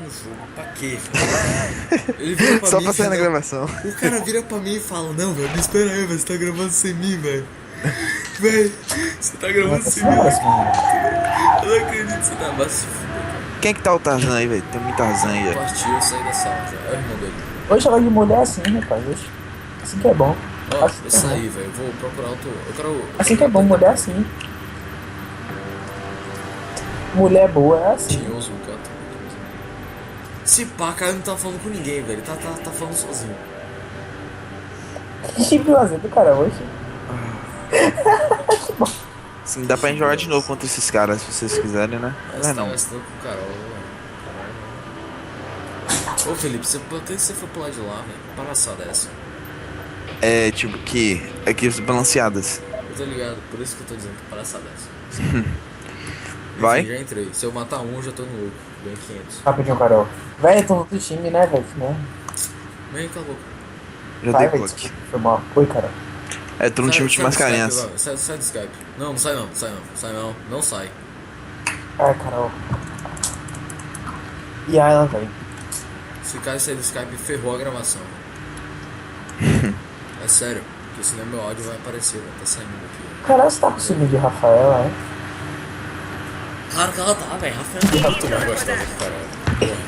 jogo. Pra quê, velho? Ele vira pra Só mim. pra sair na não. gravação. O cara vira pra mim e fala: Não, velho, me espera aí, velho. Você tá gravando sem mim, velho. Velho, você tá gravando sem mim. Eu não acredito que você tá abaixo. Quem é que tá o Tarzan aí, velho? Tem muito Tarzan aí, velho. Partiu, eu saí da sala já. É o irmão dele. Hoje ela de mulher é assim, rapaz. Hoje. Assim que é bom. Ó, Assim eu que é bom. saí, velho. Vou procurar outro. Eu quero. Assim que é bom, mulher é assim. Mulher boa é assim. Tinhoso, o canto. Se pá, cara, não tá falando com ninguém, velho. Tá falando sozinho. Que tipo do cara hoje? Sim, dá pra gente jogar de novo contra esses caras, se vocês quiserem, né? Mas Não é tá não. gastando com o Carol, velho. Ô Felipe, por que você foi pular de lá, velho? Que palhaçada é essa? É tipo que. Equipes balanceadas. Eu tô ligado, por isso que eu tô dizendo que palhaçada é essa. Vai? Enfim, já entrei. Se eu matar um, eu já tô no lucro. Ganhei 500. Rapidinho, Carol. Véi, tô no outro time, né, velho? Né? Vem, cala a boca. Já Vai, dei velho. bloco. Desculpa, foi mal. Oi, Carol. É, tô no time de do mascarinhas. Skype agora. Sai do Skype. Não sai não, sai não. Sai não, não sai. Ai, Carol. E aí ela, velho. Se o cara sair do Skype, ferrou a gravação. É sério, porque senão meu áudio vai aparecer, vai tá saindo aqui. Carol, você tá com ciúme de Rafaela, é? Claro que ela tá, velho. Rafael é muito mais gostosa que caralho.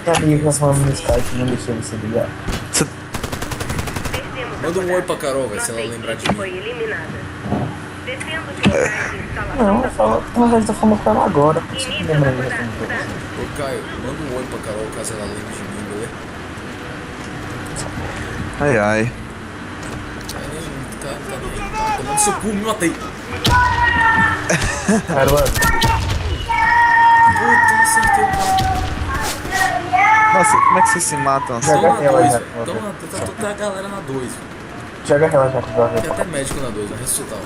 Minha amiga que nós falamos no Skype não deixou você ligar. Manda um oi pra Carol, velho, se ela lembrar de mim. Foi eliminada. Descendo os locais de instalação Não, da eu falo, na verdade, tô falando com ela agora. Por isso que eu Início lembrei da de rodada, responder. tá? Ô Caio, manda um oi pra Carol caso ela lembre de mim, beleza? Ai ai. Tá tomando seu cu, me matei. Carol, Puta, acertei o cara. Nossa, como é que vocês se matam assim? Tão na ela 2, já, velho. Tá a galera na 2. joga ela já com o Tem Gabriel. até médico na 2, vai ressuscitar o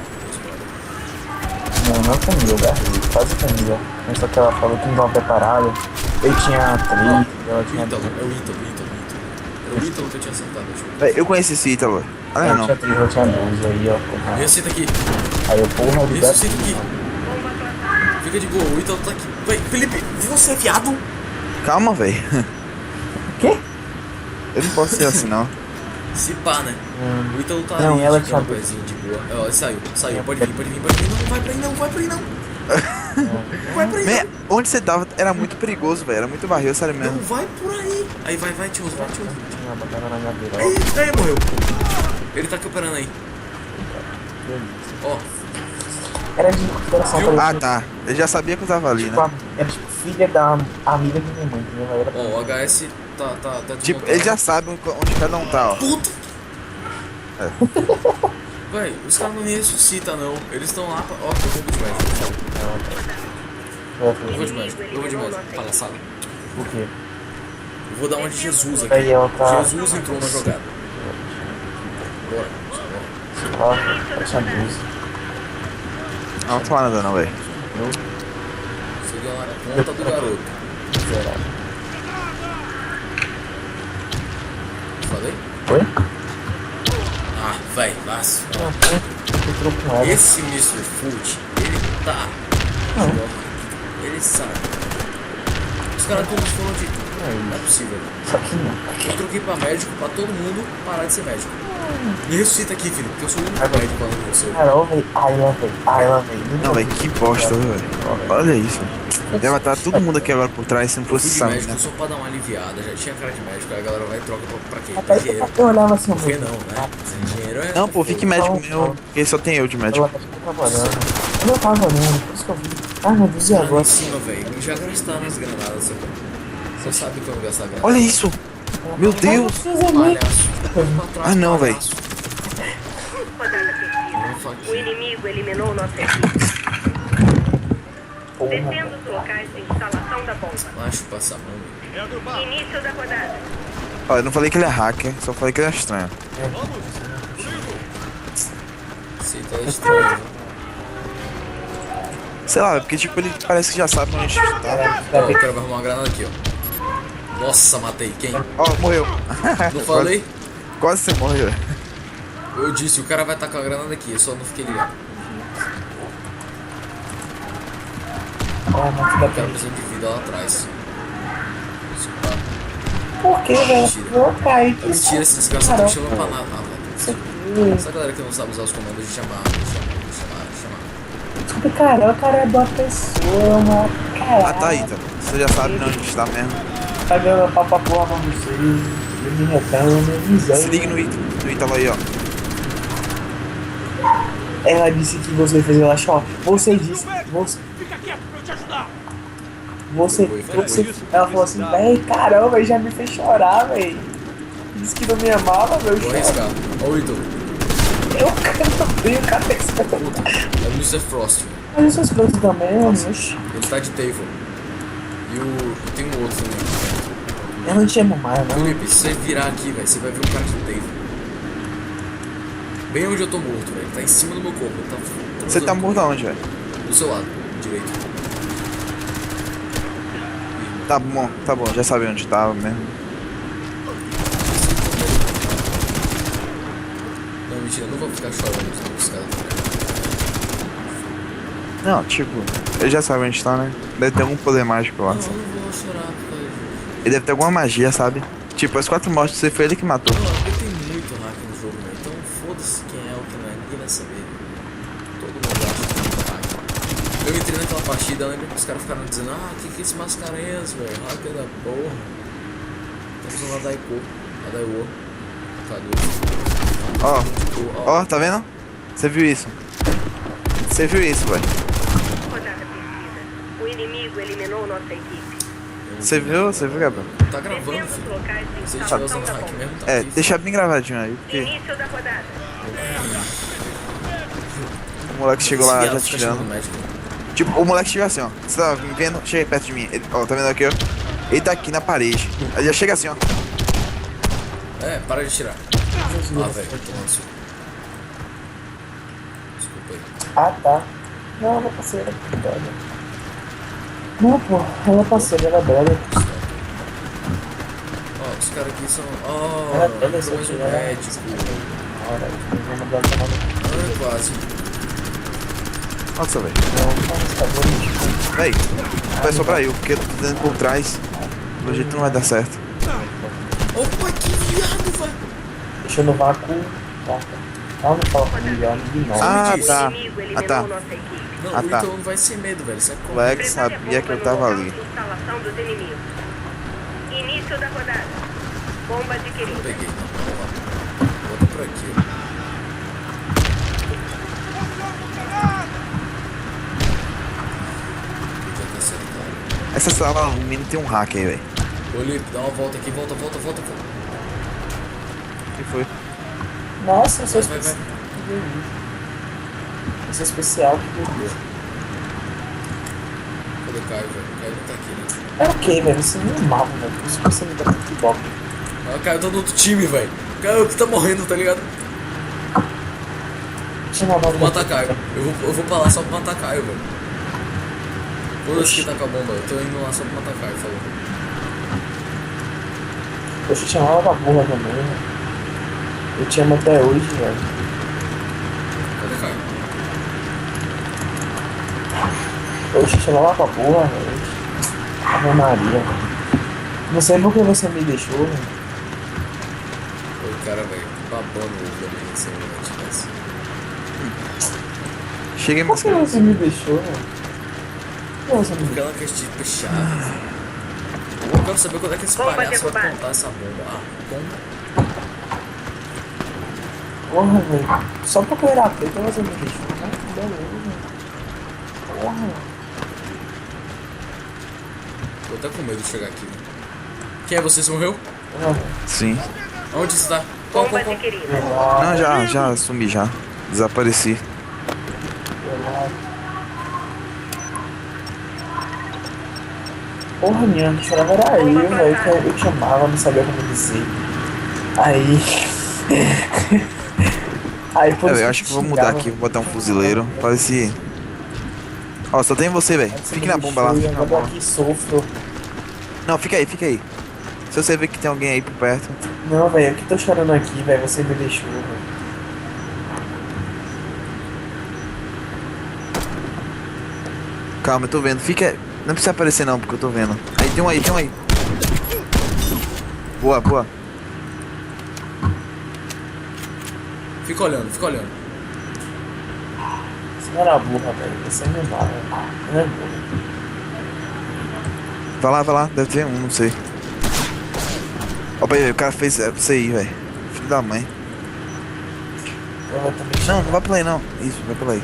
Não, não comigo, Gabriel. Quase comigo. Mas só que ela falou que não tava preparada. Eu tinha trip, ela O tinha Ítalo, trip. é o Ítalo. Era o Ítalo que eu tinha acertado, deixa eu ver. Véi, eu conheci esse Ítalo. Ah, Eu não. tinha trip, eu tinha 12 aí, ó. Porra. Ressuscita aqui, Aí eu, porra, de ressuscita aqui. Fica de boa, o Ítalo tá aqui. Véi, Felipe, você é viado? Calma, véi. O quê? Eu não posso ser assim, não. Se pá, né? O Ítalo tá Não, ali, ela esticando o tinha- pezinho de boa. Ó, ele saiu, pode vir. Não, vai pra aí não, vai pra aí não. Vai pra aí Véi, não. onde você tava era muito perigoso, velho. Era muito barril, sério Não, mesmo. vai por aí. Aí, vai, tioso. Tinha botado na minha beira, ó. Aí, morreu. Ele tá camperando aí. Ó, Era de coração Viu? pra Ah, tá. Eu já sabia que eu tava ali, Tipo, né? era tipo filha da amiga de minha mãe, entendeu? Aí era ó, o HS tá Tipo, desmontado. ele já sabe onde cada um tá, ó. Puta! Véi, os caras não me ressuscitam, não. Eles estão lá pra... Ó, eu vou de médico. Eu vou de médico. Palhaçada. O quê? Eu vou dar uma de Jesus aqui. Aí ela tá. Jesus entrou na jogada. Bora. Ó, eu tinha 12. Não, não fala nada não, velho. Seria lá na ponta do garoto. Miserável. Falei? Oi? Ah, véi, laço. Entrou com ela. Esse Mr. Foot, ele tá... Ele sabe. Os caras estão falando de... Não é possível. Só que não. Eu troquei pra médico pra todo mundo parar de ser médico. Me ressuscita aqui, filho, porque eu sou o único médico falando com você. Carol, velho. Ai, ela veio. Não, velho, que bosta, velho. Olha isso. Deve matar todo mundo aqui agora por trás se não Eu fosse fui de essa médico mina. só pra dar uma aliviada, já tinha cara de médico, aí a galera vai e troca pra quê? Pra Até dinheiro. eu olhava assim, Por que não, né? Sem dinheiro é... Não, pô, fique médico meu, porque só tem eu de médico. Ela tá trabalhando. Eu não tava olhando, por isso que eu vi. Ai, meu Deus, e Lá em agora? cima, velho, já gastaram as granadas, você sabe que eu não gastar granada. Olha isso! Meu Deus! Palhaço. Ah, não, velho. Rodada perdida. Vamos O inimigo eliminou nossa equipe. Descendo os locais de instalação da bomba. Acho passar mão. Início da rodada. Ó, eu não falei que ele é hacker, só falei que ele é estranho. Você tá estranho. Né? Sei lá, porque tipo, ele parece que já sabe onde a gente tá. Ó, o cara vai arrumar uma granada aqui, ó. Nossa, matei. Quem? Ó, morreu. Não falei? Quase você morreu. Eu disse, o cara vai tacar a granada aqui, eu só não fiquei ligado. Ah, mas O dá cara precisa de vida lá atrás. Isso, tá. Por que, velho? Mentira. Vou cair. É mentira, esse desgraçado me chama pra nada, velho. Isso aqui. Essa galera que não sabe usar os comandos de chamar. Desculpa, cara, o cara é boa pessoa, mano. Caralho. Ah, tá, Ita. Você já sabe onde está mesmo. Tá dando papo porra pra você. Eu me reclamo, me Se liga no Ítalo aí, ó. Ela disse que você fez ela chorar. Você disse. Fica quieto pra eu te ajudar. Você. Ela falou assim, véi, caramba, ele já me fez chorar, véi. Disse que não me amava, meu Vou choro. arriscar. Ó o ídolo. Eu cantei, o cara tem que se É o Mr. Frost. Mas essas coisas também, mano. Ele tá de Table. E tem um outro também. Eu não te amo mais, não. Felipe, se você virar aqui, velho, você vai ver um cara de Table. Bem onde eu tô morto, velho. Tá em cima do meu corpo. Você tá morto aonde, velho? Do seu lado, direito. Tá bom, já sabe onde tava mesmo. Não, mentira, eu não vou ficar chorando os caras. Não, tipo, ele já sabe onde tá, né? Deve ter algum poder mágico lá. Não, eu não vou chorar, velho. Ele deve ter alguma magia, sabe? Tipo, as 4 mortes você foi ele que matou. Não, porque tem muito hack no jogo, velho. Então foda-se quem é ou quem não é, ninguém vai saber. Todo mundo acha que tem hack. Eu entrei naquela partida, lembra que os caras ficaram dizendo, que é esse Mascarenhas, velho? Hacker da porra. Temos um Ladaiwo. Cadê? Ó, tá vendo? Você viu isso? Você viu isso, velho? Rodada perdida. O inimigo eliminou nossa equipe. Você viu, Gabriel? Tá gravando, Defenda os filho. locais de Se ele estiver instalação usando da hack bomba. mesmo, tá É, aqui. deixa bem gravadinho aí, porque Início da rodada. o moleque chegou lá Esse já viado fica chamando tirando. o médico. Tipo, o moleque chega assim, ó. Você tá me vendo? Chega aí perto de mim. Ele, ó, tá vendo aqui, ó? Ele tá aqui na parede. Aí já chega assim, ó. É, para de tirar. Velho, tomando suco. Desculpa aí. Ah, tá. Não, ela passei, ela é brother. Não, pô, ela passou, ela é brother. Ó, os caras aqui são. Ela Entrou mais um ela médico. Ora, eu vou mandar ela tomar no Quase. Nossa, velho. não, tá bom. Véi, vai sobrar eu, porque eu tô tentando por trás. Do jeito não vai dar certo. Opa, que viado, velho. Deixa eu no vácuo. Tá. Ela não fala comigo, ela me ignora. Ah, disse? tá. O inimigo eliminou Ah, tá. nossa equipe. Não, Ah, o tá. Ítalo não vai ser medo, velho. Sabe O como? moleque Prepare a sabia que eu bomba tava no local ali. de instalação dos inimigos. Início da rodada. Bomba Eu adquirida. peguei. Bota por aqui, ó. Já tá acertado. Essa sala, no mínimo, tem um hack aí, velho. Ô, Lipe, dá uma volta aqui. Volta. O que foi? Nossa, eu sou Vai. especial. Eu sou especial, que beleza. Cadê o Caio, velho? O Caio não tá aqui, né? É ok, velho, você me amava, velho. Por isso que você me dá futebol. Ah, o Caio tá no outro time, velho. O Caio que tá morrendo, tá ligado? Tinha uma Vou nova matar Caio. Eu vou pra lá só pra matar Caio, velho. Foda-se que tá com a bomba. Eu tô indo lá só pra matar Caio, falou. Poxa, eu tinha uma burra também, velho. Eu te amo até hoje, velho. Cadê Caio? Poxa, eu te amava pra porra, velho. Ave Maria. Não sei por que você me deixou, velho. O cara, velho, babando o ovo ali em cima da tivesse. Cheguei, Por que mascarado. você me deixou, velho? Por que você me Porque deixou? ela quer te puxar. Eu quero saber quando é que esse Bomba palhaço vai derrubada. contar essa bomba. Ah, bomba. Porra, velho. Só porque eu era preto você me deixou. Ah, que beleza, velho. Porra. Tô até com medo de chegar aqui. Quem é você? Você morreu? Porra, velho. Sim. Onde você tá? Qual? Bomba adquirida. Não, já sumi já. Desapareci. Porra, minha, que chorava era eu, velho. Que eu te amava, não sabia como dizer. Aí. Aí, por isso Eu acho que te vou mudar xingava. aqui, vou botar um fuzileiro. Parece. Ó, só tem você, velho. Aí você Fique me na bomba lá, deixou, fique na eu bomba. aqui sofro. Não, fica aí, fica aí. Se você ver que tem alguém aí por perto. Não, velho, eu que tô chorando aqui, velho. Você me deixou, velho. Calma, eu tô vendo. Fica. Não precisa aparecer não, porque eu tô vendo. Aí tem um aí, tem um aí. Boa, boa. Fica olhando, fica olhando. Você não era burra, velho. Você é animal, velho. Não é burra. Vai lá, deve ter um, não sei. Opa aí, o cara fez isso aí, velho. Filho da mãe. Eu vou também. Não, não vai pra aí não. Isso, vai pra aí.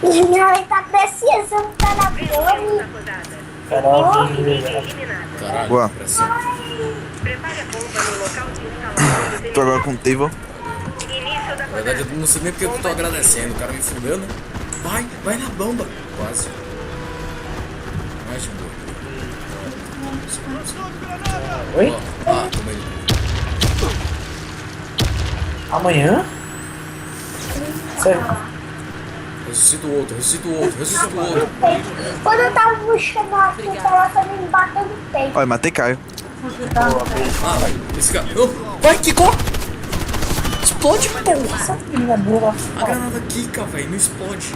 Ele tá precisando estar na Vencedor fome. da rodada. Caralho, Eliminada. Caralho, Boa. pressão. Prepare a bomba no local de instalação. Tô agora com o table. Início da Na verdade, rodada. eu não sei nem porque eu tô agradecendo. O cara me fudeu, né? Vai na bomba. Quase. Mais de boa. Oi? Ó, tomei. Amanhã? Sério? Ressuscita o outro, ressuscita o outro, ressuscita o outro. Quando eu tava buscando aqui, ela só me bateu no peito. Olha, matei Caio. Ah, vai. Esse cara. Oh, vai, quicou! Explode, porra! Menina burra. A granada quica, velho, não explode.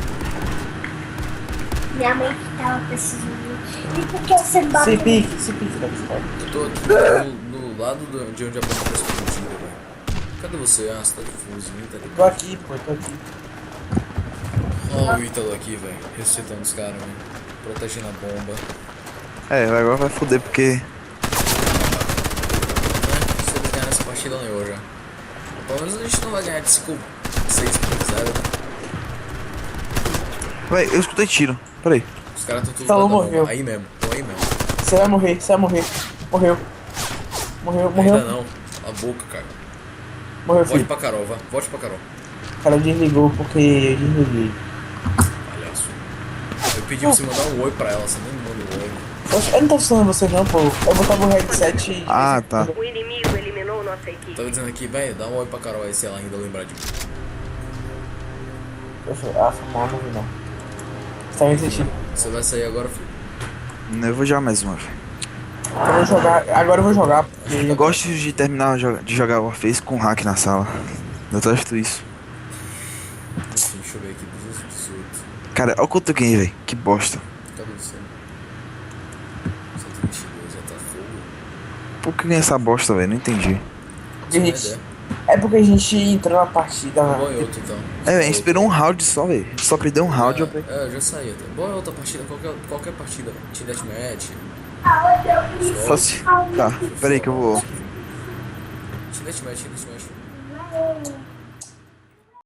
Minha mãe que tava precisando. E por que você me bateu? Se pique da pistola. Eu tô aqui no lado de onde a bomba tá explodindo, velho. Cadê você? Ah, você tá de fuzinho, tá de Tô aqui, pô, tô aqui. Ó o Ítalo aqui, velho. Ressuscitando os caras, velho. Protegendo a bomba. É, agora vai foder porque. Né? Se eles ganharem essa partida, ganhou já. Pelo menos a gente não vai ganhar de 5-6 por 0. Véi, eu escutei tiro. Peraí. Os caras estão todos Tá, lá da morreu. bomba. Aí mesmo, tô aí mesmo. Você vai morrer, você vai morrer. Morreu. Morreu, Ainda morreu. não. A boca, cara. Morreu, Volte filho. pra Carol, vá. Volte pra Carol. O cara desligou porque eu desliguei. Palhaço. Eu pedi pra você mandar um oi pra ela, você nem me manda um oi. Eu não tô falando você não, pô. Eu botava o headset e... Ah, tá. O inimigo eliminou nossa equipe. Tava dizendo aqui, velho, dá um oi pra Carol aí se ela ainda lembrar de mim. Eu falei, ah, foi mal, não vi não. Você tá me sentindo. Você vai sair agora, filho? Eu vou jogar mais uma, velho. Eu vou jogar, agora eu vou jogar, porque... Eu gosto de terminar de jogar Warface com hack na sala. Eu testo isso. Enfim, deixa eu ver aqui, 218. Cara, olha o quanto eu ganhei, velho. Que bosta. Cadê você? 122, já tá fogo. Por que eu ganhei essa bosta, velho? Não entendi. Gente, é porque a gente entrou na partida... Boa em outro então. É, velho, a gente esperou um round só, velho. A gente só perdeu um round. Eu já saí até. Boa em outra partida, qualquer partida. Team Deathmatch. Só se... Tá, peraí que eu vou... Team Deathmatch, Team Deathmatch.